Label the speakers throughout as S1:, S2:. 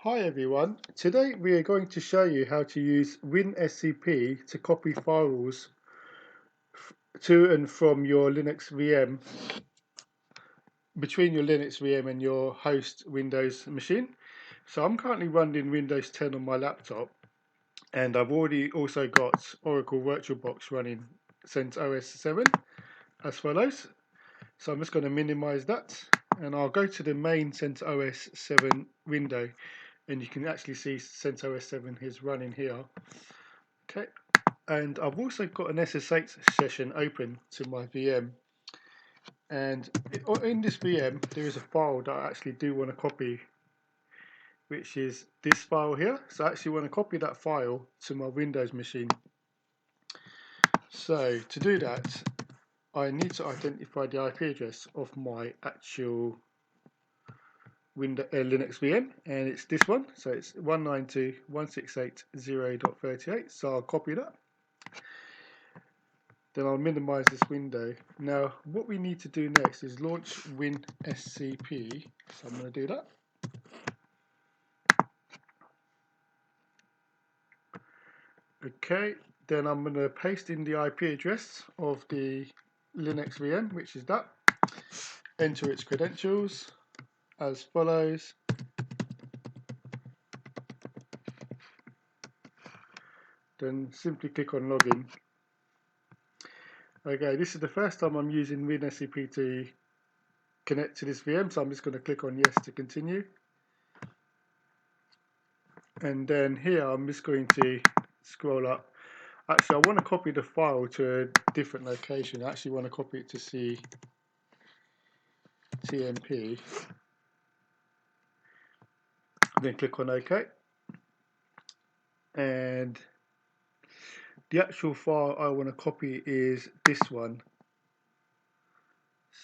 S1: Hi everyone, today we are going to show you how to use WinSCP to copy files to and from your Linux VM, between your Linux VM and your host Windows machine. So I'm currently running Windows 10 on my laptop, and I've already also got Oracle VirtualBox running CentOS 7 as follows. So I'm just going to minimize that, and I'll go to the main CentOS 7 window, and you can actually see CentOS 7 is running here. Okay, and I've also got an SSH session open to my VM, and in this VM there is a file that I actually do want to copy, which is this file here. So I actually want to copy that file to my Windows machine. So to do that, I need to identify the IP address of my actual Linux VM, and it's this one. So it's 192.168.0.38. So I'll copy that. Then I'll minimize this window. Now what we need to do next is launch WinSCP. So I'm going to do that. Okay, then I'm going to paste in the IP address of the Linux VM, which is that. Enter its credentials as follows. Then simply click on login. Okay, this is the first time I'm using WinSCP to connect to this VM, so I'm just going to click on yes to continue. And then here I'm just going to scroll up. Actually, I want to copy the file to a different location. I actually want to copy it to CTMP. Then click on OK. And the actual file I want to copy is this one.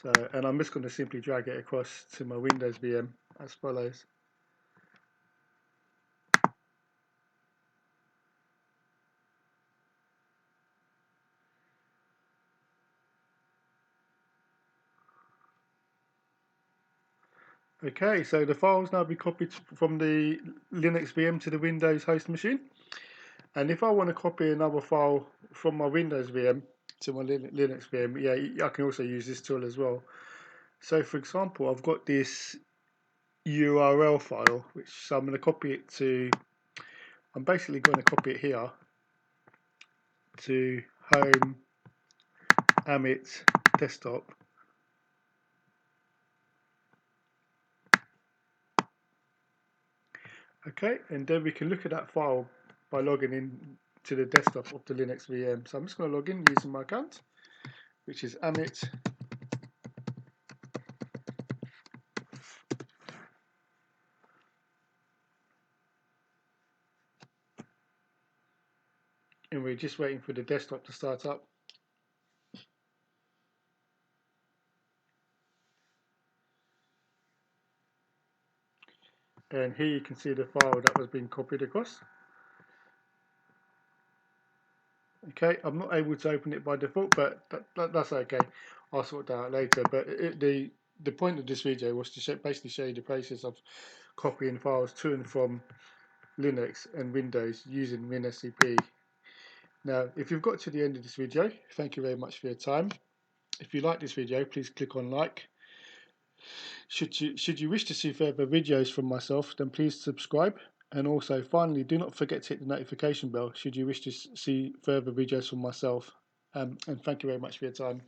S1: So, and I'm just going to simply drag it across to my Windows VM as follows. Okay, so the file's now be copied from the Linux VM to the Windows host machine. And if I want to copy another file from my Windows VM to my Linux VM, yeah, I can also use this tool as well. So for example, I've got this URL file, so I'm going to copy it to, I'm basically going to copy it here to home Amit desktop. Okay, and then we can look at that file by logging in to the desktop of the Linux VM. So I'm just going to log in using my account, which is Amit. And we're just waiting for the desktop to start up. And here you can see the file that was being copied across. Okay, I'm not able to open it by default, but that's okay. I'll sort that out later. But the point of this video was to basically show you the process of copying files to and from Linux and Windows using WinSCP. Now, if you've got to the end of this video, thank you very much for your time. If you like this video, please click on like. Should you wish to see further videos from myself, then please subscribe. And also, finally, do not forget to hit the notification bell should you wish to see further videos from myself. And thank you very much for your time.